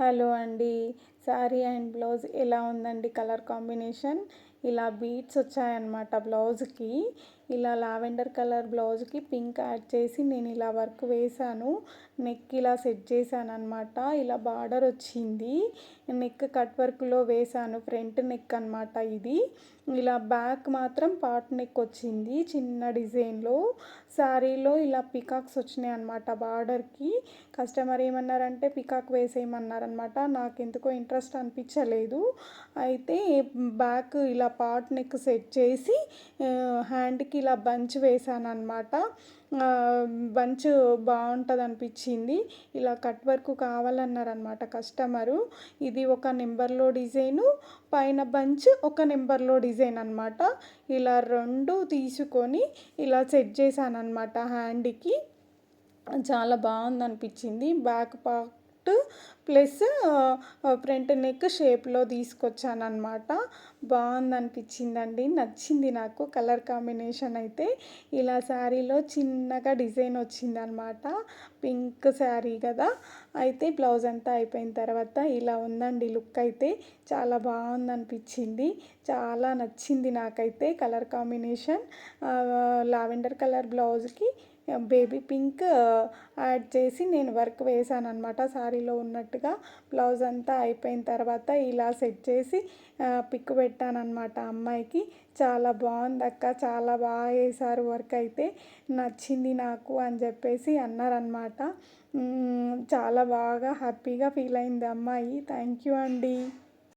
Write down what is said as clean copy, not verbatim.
Hello అండి. Sari and blouse ఎలా ఉందండి కలర్ కాంబినేషన్? ఇలా బీడ్స్ వచ్చాయన్నమాట బ్లౌజ్‌కి. ఇలా లావెండర్ కలర్ బ్లౌజ్‌కి పింక్ యాడ్ చేసి నేను ఇలా వర్క్ వేశాను. నెక్ ఇలా సెట్ చేశానన్నమాట. ఇలా బార్డర్ వచ్చింది. నెక్ కట్ వర్క్‌లో వేశాను. ఫ్రంట్ నెక్ అన్నమాట ఇది. ఇలా బ్యాక్ మాత్రం పాట్ నెక్ వచ్చింది చిన్న డిజైన్‌లో. శారీలో ఇలా పికాక్స్ వచ్చినాయన్నమాట బార్డర్‌కి. కస్టమర్ ఏమన్నారంటే పికాక్ వేసేయమన్నారనమాట. నాకెందుకో ఇంట్రెస్ట్ అనిపించలేదు. అయితే బ్యాక్ ఇలా పాట్ నెక్ సెట్ చేసి హ్యాండ్‌కి ఇలా బంచ్ వేశాననమాట. బంచ్ బాగుంటుందనిపించింది. ఇలా కట్ వర్క్ కావాలన్నారనమాట కస్టమరు. ఇది ఒక నెంబర్‌లో డిజైను, పైన బంచ్ ఒక నెంబర్‌లో డిజైన్ అనమాట. ఇలా 2 తీసుకొని ఇలా సెట్ చేశాననమాట హ్యాండ్‌కి. చాలా బాగుందనిపించింది. Back part plus front neck షేప్లో తీసుకొచ్చానన్నమాట. బాగుందనిపించిందండి. నచ్చింది నాకు కలర్ కాంబినేషన్ అయితే. ఇలా శారీలో చిన్నగా డిజైన్ వచ్చిందనమాట. పింక్ శారీ కదా. అయితే బ్లౌజ్ అంతా అయిపోయిన తర్వాత ఇలా ఉందండి లుక్ అయితే. చాలా బాగుందనిపించింది. చాలా నచ్చింది నాకైతే కలర్ కాంబినేషన్. లావెండర్ కలర్ బ్లౌజ్కి బేబీ పింక్ యాడ్ చేసి నేను వర్క్ వేసాననమాట శారీలో ఉన్నట్టుగా. బ్లౌజ్ అంతా అయిపోయిన తర్వాత ఇలా సెట్ చేసి పిక్ పెట్టానన్నమాట అమ్మాయికి. చాలా బాగుందక్క, చాలా బాగా వేశారు వర్క్ అయితే, నచ్చింది నాకు అని చెప్పేసి అన్నారనమాట. చాలా బాగా హ్యాపీగా ఫీల్ అయింది అమ్మాయి. థ్యాంక్ యూ అండి.